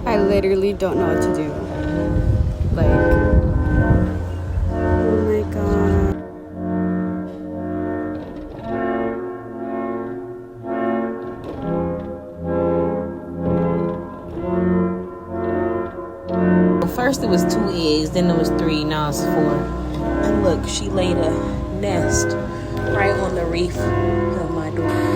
I literally don't know what to do. Like, oh my god. First it was 2 eggs, then it was 3, now it's 4. And look, she laid a nest right on the reef of my door.